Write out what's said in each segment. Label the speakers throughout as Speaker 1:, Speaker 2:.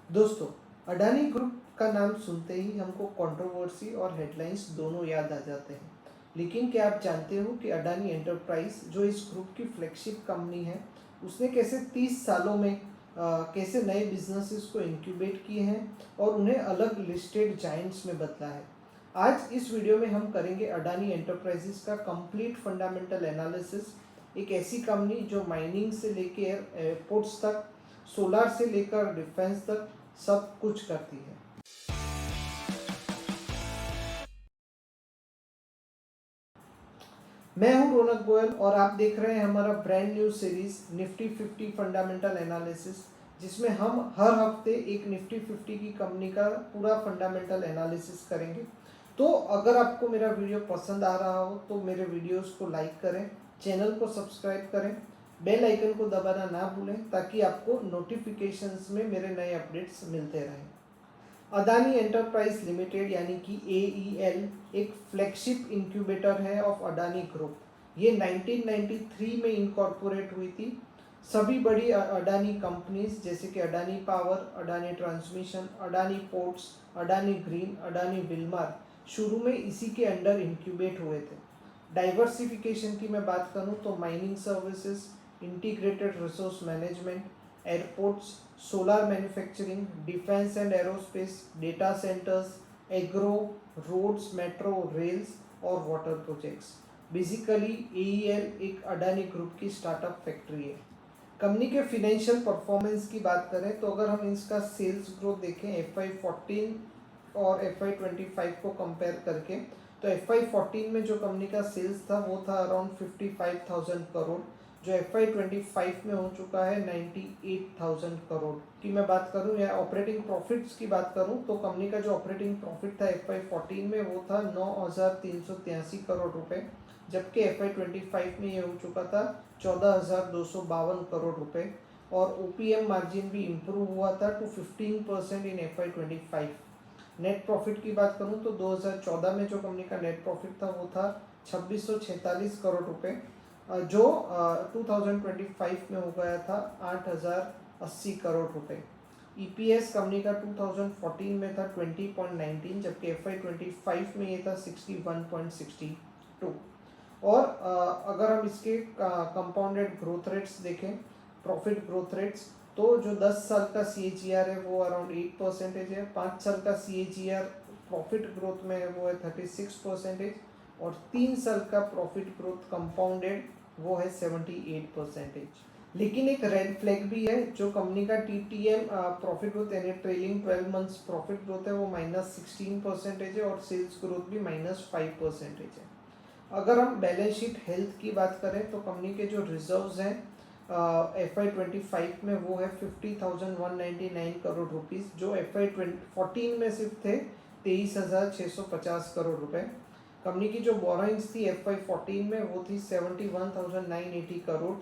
Speaker 1: दोस्तों, अडानी ग्रुप का नाम सुनते ही हमको कंट्रोवर्सी और हेडलाइंस दोनों याद आ जाते हैं। लेकिन क्या आप जानते हो कि अडानी एंटरप्राइज जो इस ग्रुप की फ्लैगशिप कंपनी है, उसने कैसे 30 सालों में कैसे नए बिजनेसेस को इंक्यूबेट किए हैं और उन्हें अलग लिस्टेड जायंट्स में बदला है। आज इस वीडियो में हम करेंगे अडानी एंटरप्राइजेस का कंप्लीट फंडामेंटल एनालिसिस। एक ऐसी कंपनी जो माइनिंग से लेकर एयरपोर्ट्स तक, सोलार से लेकर डिफेंस तक सब कुछ करती है। मैं हूं रौनक गोयल और आप देख रहे हैं हमारा brand new series Nifty 50 fundamental analysis, जिसमें हम हर हफ्ते एक निफ्टी 50 की कंपनी का पूरा फंडामेंटल एनालिसिस करेंगे। तो अगर आपको मेरा वीडियो पसंद आ रहा हो तो मेरे वीडियोस को लाइक करें, चैनल को सब्सक्राइब करें, बेल आइकन को दबाना ना भूलें ताकि आपको नोटिफिकेशंस में मेरे नए अपडेट्स मिलते रहें। अदानी एंटरप्राइज लिमिटेड यानी कि AEL एक फ्लैगशिप इंक्यूबेटर है ऑफ अडानी ग्रुप। ये 1993 में इनकॉर्पोरेट हुई थी। सभी बड़ी अडानी कंपनीज जैसे कि Adani Power, Adani Transmission, Adani Ports, Adani Green, Adani Wilmar शुरू में इसी के अंडर इंक्यूबेट हुए थे। डाइवर्सिफिकेशन की मैं बात करूं तो mining services, integrated resource management, airports, solar manufacturing, defence and aerospace, data centres, agro, roads, metro, rails और वाटर प्रोजेक्ट्स। बेसिकली AEL एक अडानी ग्रुप की स्टार्टअप फैक्ट्री है। कंपनी के फिनेंशियल परफॉर्मेंस की बात करें तो अगर हम इसका सेल्स ग्रोथ देखें FY14 और FY25 को कंपेयर करके, तो FY14 में जो कंपनी का सेल्स था वो था अराउंड 55,000 करोड़, जो FY25 में हो चुका है 98,000 करोड़ की मैं बात करूं। या ऑपरेटिंग प्रॉफिट्स की बात करूं तो कंपनी का जो ऑपरेटिंग प्रॉफिट था FY14 में वो था 9,383 करोड़ रुपए, जबकि FY25 में ये हो चुका था 14,252 करोड़ रुपए। और OPM मार्जिन भी इम्प्रूव हुआ था to 15% in FY25। Net profit की बात करूं तो 2014 में जो कंपनी का नेट प्रॉफिट था वो था 2646 करोड़ रुपए, जो 2025 में हो गया था 8,080 करोड़ रुपए। EPS कंपनी का 2014 में था 20.19, जबकि FY25 में ये था 61.62। और अगर हम इसके कंपाउंडेड ग्रोथ रेट्स देखें, प्रॉफिट ग्रोथ रेट्स, तो जो 10 साल का CAGR है वो अराउंड 8% है, 5 साल का CAGR प्रॉफिट ग्रोथ में है वो है 36%, और 3 साल का प्रॉफिट ग्रोथ कंपाउंडेड वो है 78%। लेकिन एक रेड फ्लैग भी है, जो कंपनी का TTM प्रॉफिट ग्रोथ यानी ट्रेलिंग 12 मंथ्स प्रॉफिट ग्रोथ है वो -16% है और सेल्स ग्रोथ भी -5% है। अगर हम बैलेंस शीट हेल्थ की बात करें तो कंपनी के जो रिजर्व्स हैं FY25 में वो है 50,199 करोड़ रुपीस, जो FY14 में सिर्फ थे 23,650 करोड़ रुपए। कंपनी की जो बोरोइंग्स थी FY14 में वो थी 71,980 करोड़,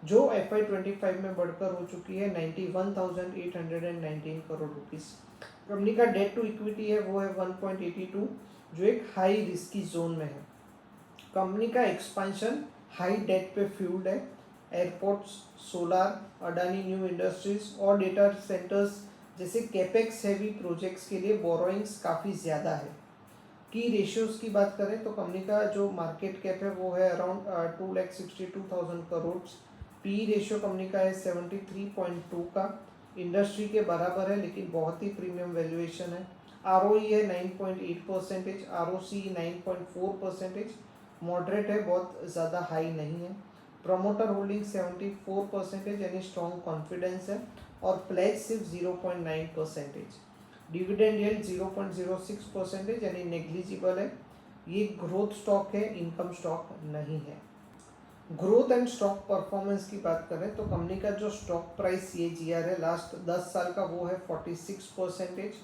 Speaker 1: जो FY25 में बढ़कर हो चुकी है 91,819 करोड़ रुपीस। कंपनी का डेट टू इक्विटी है वो है 1.82, जो एक हाई रिस्की जोन में है। कंपनी का एक्सपेंशन हाई डेट पे फ्यूल्ड है। Airports, solar, Adani new industries और डेटा सेंटर्स जैसे कैपेक्स हैवी प्रोजेक्ट्स के लिए बोरोइंग्स काफ़ी ज़्यादा है। की रेशियोज की बात करें तो कंपनी का जो मार्केट कैप है वो है around 2,62,000 crore. P ratio company का है 73.2 का, इंडस्ट्री के बराबर है लेकिन बहुत ही प्रीमियम वैल्यूएशन है। ROE है 9.8%, ROC 9.4%, मॉडरेट है, बहुत ज़्यादा हाई नहीं है। प्रमोटर होल्डिंग 74% यानी स्ट्रॉन्ग कॉन्फिडेंस है, और प्लेज सिर्फ 0.9%। डिविडेंड यील्ड 0.06% यानी नेग्लिजिबल है। ये ग्रोथ स्टॉक है, इनकम स्टॉक नहीं है। ग्रोथ एंड स्टॉक परफॉर्मेंस की बात करें तो कंपनी का जो स्टॉक प्राइस CAGR है लास्ट 10 साल का वो है 46%,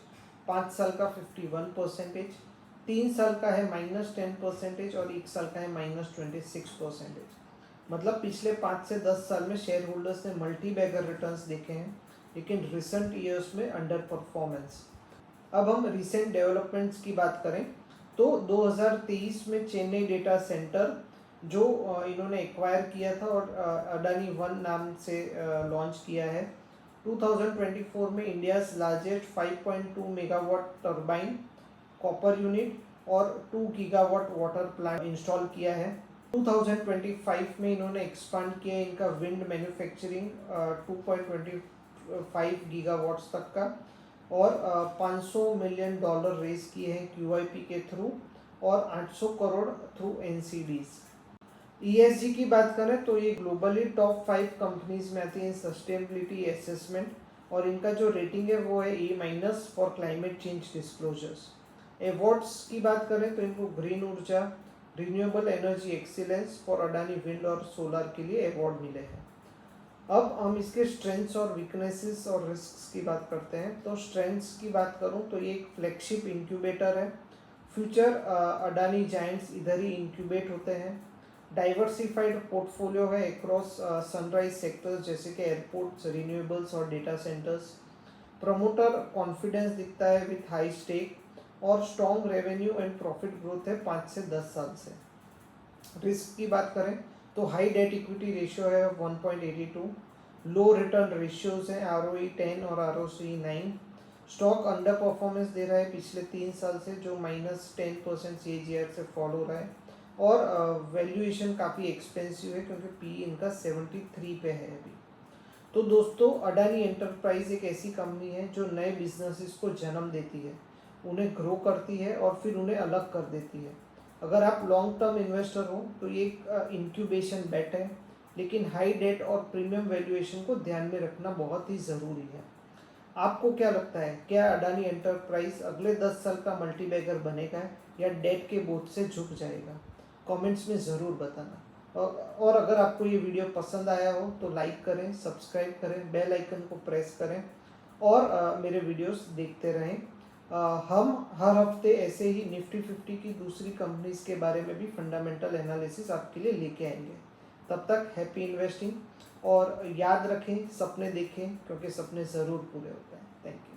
Speaker 1: 5 साल का 51%, 3 साल का है -10% और 1 साल का है -26%। मतलब पिछले 5 से 10 साल में शेयर होल्डर्स ने मल्टी बैगर रिटर्न्स देखे हैं, लेकिन रिसेंट ईयर्स में अंडर परफॉर्मेंस। अब हम रिसेंट डेवलपमेंट्स की बात करें तो 2023 में चेन्नई डेटा सेंटर जो इन्होंने एक्वायर किया था और अडानी वन नाम से लॉन्च किया है, 2024 में India's largest 5.2 megawatt turbine copper unit और 2 गीगावाट वाटर प्लांट इंस्टॉल किया है। 2025 में इन्होंने एक्सपांड किया इनका विंड मैन्युफैक्चरिंग 2.25 गीगावाट्स तक का, और $500 मिलियन रेज किए हैं QIP के थ्रू, और 800 करोड़ थ्रू NCDs। ESG की बात करें तो ये ग्लोबली टॉप 5 कंपनीज में आती है सस्टेनेबिलिटी असेसमेंट, और इनका जो रेटिंग है वो है A- for climate change disclosures. Awards की बात करें तो इनको ग्रीन ऊर्जा, renewable energy excellence for Adani wind और सोलर के लिए अवार्ड मिले हैं। अब हम इसके स्ट्रेंथ्स और वीकनेसेस और रिस्क्स की बात करते हैं। तो स्ट्रेंथ्स की बात करूं तो ये एक फ्लैगशिप इंक्यूबेटर है। फ्यूचर अडानी जायंट्स इधर ही इंक्यूबेट होते हैं। डाइवर्सिफाइड पोर्टफोलियो है अक्रॉस सनराइज सेक्टर्स जैसे कि एयरपोर्ट्स, रिन्यूएबल्स और डेटा सेंटर्स। प्रमोटर कॉन्फिडेंस दिखता है विथ हाई स्टेक, और strong revenue and profit growth है 5 से 10 साल से। रिस्क की बात करें तो हाई डेट इक्विटी रेशियो है 1.82, लो रिटर्न रेशियोज हैं ROE 10 और ROCE 9। स्टॉक अंडर परफॉर्मेंस दे रहा है पिछले 3 साल से, जो -10% CAGR से फॉल हो रहा है, और वैल्यूएशन काफ़ी एक्सपेंसिव है क्योंकि पी इनका 73 पे है अभी। तो दोस्तों, अडानी एंटरप्राइज एक ऐसी कंपनी है जो नए बिजनेसेस को जन्म देती है, उन्हें ग्रो करती है और फिर उन्हें अलग कर देती है। अगर आप लॉन्ग टर्म इन्वेस्टर हो तो ये एक इंक्यूबेशन बेट है, लेकिन हाई डेट और प्रीमियम वैल्यूएशन को ध्यान में रखना बहुत ही ज़रूरी है। आपको क्या लगता है, क्या अडानी एंटरप्राइज अगले 10 साल का मल्टीबैगर बनेगा या डेट के बोझ से झुक जाएगा? कमेंट्स में ज़रूर बताना। और अगर आपको ये वीडियो पसंद आया हो तो लाइक करें, सब्सक्राइब करें, बेल आइकन को प्रेस करें, और मेरे वीडियोस देखते रहें। हम हर हफ्ते ऐसे ही निफ्टी 50 की दूसरी कंपनीज के बारे में भी फंडामेंटल एनालिसिस आपके लिए लेके आएंगे। तब तक हैप्पी इन्वेस्टिंग, और याद रखें, सपने देखें क्योंकि सपने ज़रूर पूरे होते हैं। Thank you.